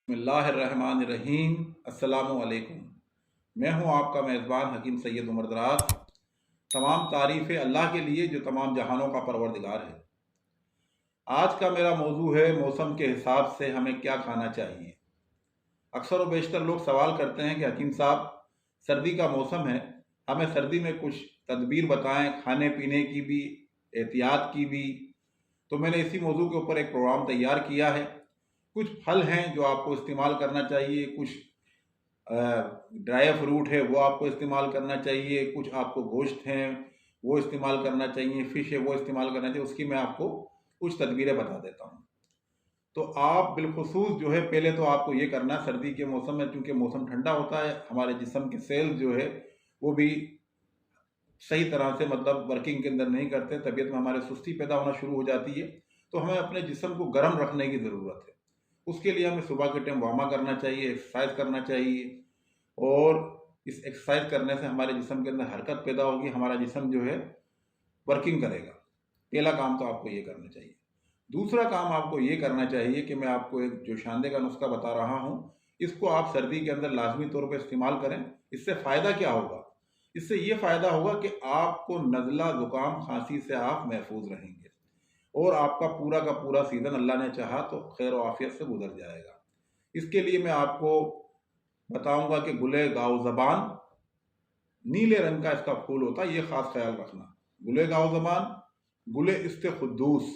बिस्मिल्लाहिर्रहमानिर्रहीम। अस्सलामुअलैकुम। मैं हूं आपका मेज़बान हकीम सैयद उमर दराज। तमाम तारीफ़ें अल्लाह के लिए जो तमाम जहानों का परवरदिगार है। आज का मेरा मौजू है मौसम के हिसाब से हमें क्या खाना चाहिए। अक्सर व बेशतर लोग सवाल करते हैं कि हकीम साहब, सर्दी का मौसम है, हमें सर्दी में कुछ तदबीर बताएं, खाने पीने की भी, एहतियात की भी। तो मैंने इसी मौजू के ऊपर एक प्रोग्राम तैयार किया है। कुछ फल हैं जो आपको इस्तेमाल करना चाहिए, कुछ ड्राई फ्रूट है वो आपको इस्तेमाल करना चाहिए, कुछ आपको गोश्त हैं वो इस्तेमाल करना चाहिए, फ़िश है वो इस्तेमाल करना चाहिए। उसकी मैं आपको कुछ तदबीरें बता देता हूँ। तो आप बिलखुसूस जो है, पहले तो आपको ये करना है, सर्दी के मौसम में चूँकि मौसम ठंडा होता है, हमारे जिस्म के सेल्स जो है वो भी सही तरह से मतलब वर्किंग के अंदर नहीं करते, तबीयत में हमारे सुस्ती पैदा होना शुरू हो जाती है। तो हमें अपने जिस्म को गर्म रखने की ज़रूरत है। उसके लिए हमें सुबह के टाइम वार्मा करना चाहिए, एक्सरसाइज करना चाहिए। और इस एक्सरसाइज करने से हमारे जिस्म के अंदर हरकत पैदा होगी, हमारा जिस्म जो है वर्किंग करेगा। पहला काम तो आपको ये करना चाहिए। दूसरा काम आपको ये करना चाहिए कि मैं आपको एक जोशानदे का नुस्खा बता रहा हूँ, इसको आप सर्दी के अंदर लाजमी तौर पर इस्तेमाल करें। इससे फ़ायदा क्या होगा? इससे ये फ़ायदा होगा कि आपको नज़ला, ज़ुकाम, खांसी से आप महफूज रहेंगे और आपका पूरा का पूरा सीज़न अल्लाह ने चाहा तो खैर व आफियत से गुजर जाएगा। इसके लिए मैं आपको बताऊंगा कि गुले गाव ज़बान, नीले रंग का इसका फूल होता है, ये ख़ास ख्याल रखना। गुले गाव ज़बान, गुले इस्ते खुद्दूस,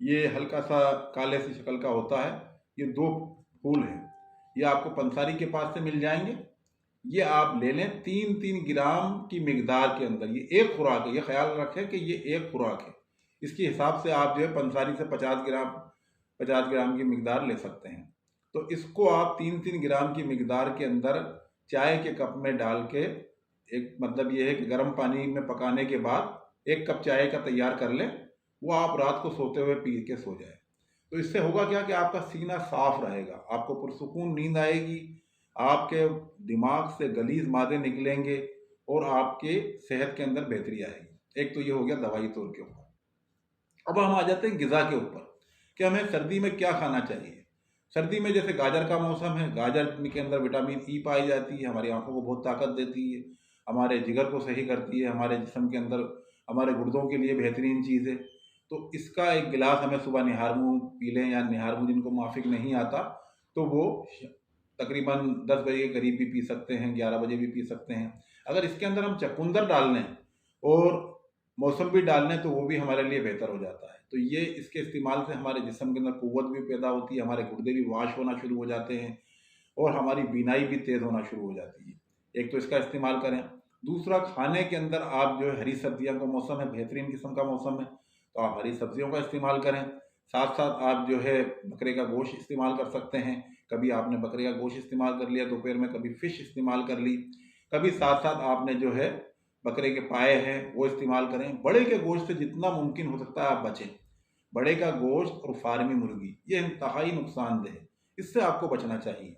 ये हल्का सा काले सी शक्ल का होता है। ये दो फूल हैं, ये आपको पंसारी के पास से मिल जाएंगे। ये आप ले लें 3-3 ग्राम की मिकदार के अंदर। ये एक खुराक है, ये ख्याल रखें कि ये एक खुराक है। इसके हिसाब से आप जो है पंसारी से 50 ग्राम की मिकदार ले सकते हैं। तो इसको आप 3-3 ग्राम की मिकदार के अंदर चाय के कप में डाल के, एक मतलब ये है कि गर्म पानी में पकाने के बाद 1 कप चाय का तैयार कर लें, वो आप रात को सोते हुए पी के सो जाए। तो इससे होगा क्या कि आपका सीना साफ रहेगा, आपको पुरसुकून नींद आएगी, आपके दिमाग से गलीज मादे निकलेंगे और आपके सेहत के अंदर बेहतरी आएगी। एक तो ये हो गया दवाई तौर के ऊपर। अब हम आ जाते हैं ग़िज़ा के ऊपर कि हमें सर्दी में क्या खाना चाहिए। सर्दी में जैसे गाजर का मौसम है, गाजर के अंदर विटामिन ई पाई जाती है, हमारी आंखों को बहुत ताकत देती है, हमारे जिगर को सही करती है, हमारे जिस्म के अंदर हमारे गुर्दों के लिए बेहतरीन चीज़ है। तो इसका एक गिलास हमें सुबह निहार मुँह पी लें, या निहार मुँह जिनको माफिक नहीं आता तो वो तकरीबन 10 बजे के करीब भी पी सकते हैं, 11 बजे भी पी सकते हैं। अगर इसके अंदर हम चकुंदर डाल लें और मौसम्बी डाल लें तो वो भी हमारे लिए बेहतर हो जाता है। तो ये इसके इस्तेमाल से हमारे जिस्म के अंदर क़ुव्वत भी पैदा होती है, हमारे गुर्दे भी वाश होना शुरू हो जाते हैं और हमारी बीनाई भी तेज़ होना शुरू हो जाती है। एक तो इसका इस्तेमाल करें। दूसरा, खाने के अंदर आप जो है, हरी सब्जियां का मौसम है, बेहतरीन किस्म का मौसम है, तो आप हरी सब्जियों का इस्तेमाल करें। साथ साथ आप जो है बकरे का गोश्त इस्तेमाल कर सकते हैं। कभी आपने बकरे का गोश्त इस्तेमाल कर लिया दोपहर में, कभी फ़िश इस्तेमाल कर ली, कभी साथ साथ आपने जो है बकरे के पाए हैं वो इस्तेमाल करें। बड़े के गोश्त से जितना मुमकिन हो सकता है आप बचें। बड़े का गोश्त और फार्मी मुर्गी ये इंतहाई नुकसानदेह है, इससे आपको बचना चाहिए।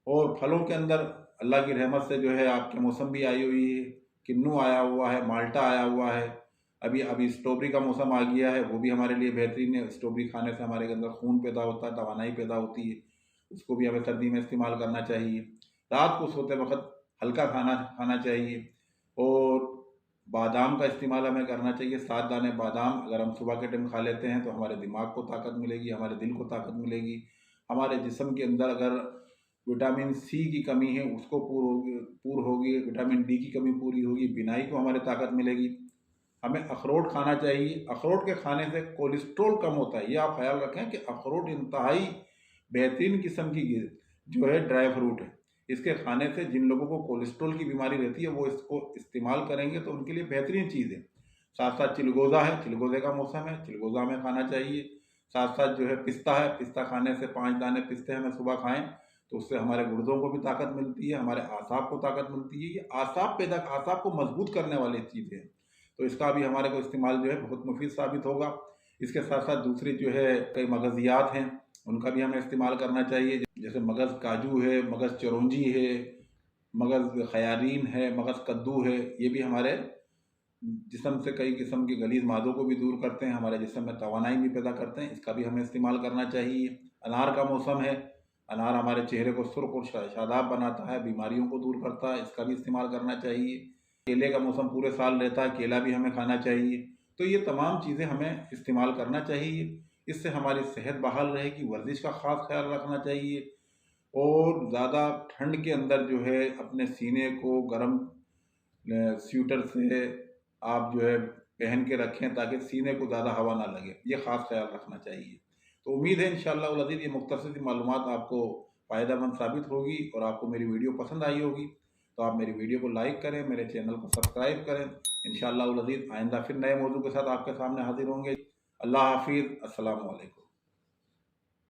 और फलों के अंदर अल्लाह की रहमत से जो है आपके मौसम्बी आई हुई है, किन्नू आया हुआ है, माल्टा आया हुआ है, अभी अभी स्ट्रॉबेरी का मौसम आ गया है, वो भी हमारे लिए बेहतरीन है। स्ट्रॉबेरी खाने से हमारे अंदर खून पैदा होता है, तवानाई पैदा होती है, उसको भी हमें सर्दी में इस्तेमाल करना चाहिए। रात को सोते वक्त हल्का खाना खाना चाहिए और बादाम का इस्तेमाल हमें करना चाहिए। 7 दाने बादाम अगर हम सुबह के टाइम खा लेते हैं तो हमारे दिमाग को ताकत मिलेगी, हमारे दिल को ताकत मिलेगी, हमारे जिस्म के अंदर अगर विटामिन सी की कमी है उसको पूर होगी, विटामिन डी की कमी पूरी होगी, बिनाई को हमारे ताकत मिलेगी। हमें अखरोट खाना चाहिए। अखरोट के खाने से कोलेस्ट्रॉल कम होता है, ये आप ख्याल रखें कि अखरोट इंतहाई बेहतरीन किस्म की जो है ड्राई फ्रूट है। इसके खाने से जिन लोगों को कोलेस्ट्रॉल की बीमारी रहती है वो इसको इस्तेमाल करेंगे तो उनके लिए बेहतरीन चीज़ है। साथ साथ चिलगोज़ा है, चिलगोज़े का मौसम है, चिलगोज़ा हमें खाना चाहिए। साथ साथ जो है पिस्ता है, पिस्ता खाने से 5 दाने पिस्ते हमें सुबह खाएं तो उससे हमारे गुर्दों को भी ताकत मिलती है, हमारे आसाब को ताकत मिलती है। ये आसाब को मजबूत करने वाली चीज़ें हैं, तो इसका भी हमारे को इस्तेमाल जो है बहुत मुफीद साबित होगा। इसके साथ साथ दूसरी जो है कई मगज़ियात हैं, उनका भी हमें इस्तेमाल करना चाहिए। जैसे मगज़ काजू है, मगज़ चिरौंजी है, मगज़ खयारीन है, मगज़ कद्दू है, ये भी हमारे जिस्म से कई किस्म के गलीज़ मादों को भी दूर करते हैं, हमारे जिस्म में तवानाई भी पैदा करते हैं। इसका भी हमें इस्तेमाल करना चाहिए। अनार का मौसम है, अनार हमारे चेहरे को सुर्ख और शादाब बनाता है, बीमारियों को दूर करता है, इसका भी इस्तेमाल करना चाहिए। केले का मौसम पूरे साल रहता है, केला भी हमें खाना चाहिए। तो ये तमाम चीज़ें हमें इस्तेमाल करना चाहिए। इससे हमारी सेहत बहाल रहेगी। वर्जिश का ख़ास ख्याल रखना चाहिए और ज़्यादा ठंड के अंदर जो है अपने सीने को गर्म स्वेटर से आप जो है पहन के रखें ताकि सीने को ज़्यादा हवा ना लगे, ये ख़ास ख्याल रखना चाहिए। तो उम्मीद है इंशाअल्लाह उल अज़ीज़ ये मुख्तसर सी मालूमात आपको फ़ायदेमंद साबित होगी और आपको मेरी वीडियो पसंद आई होगी। तो आप मेरी वीडियो को लाइक करें, मेरे चैनल को सब्सक्राइब करें। इंशाअल्लाह उल अज़ीज़ आइंदा फिर नए मौजू के साथ आपके सामने हाजिर होंगे। अल्लाह हाफिज़, अस्सलामु अलैकुम।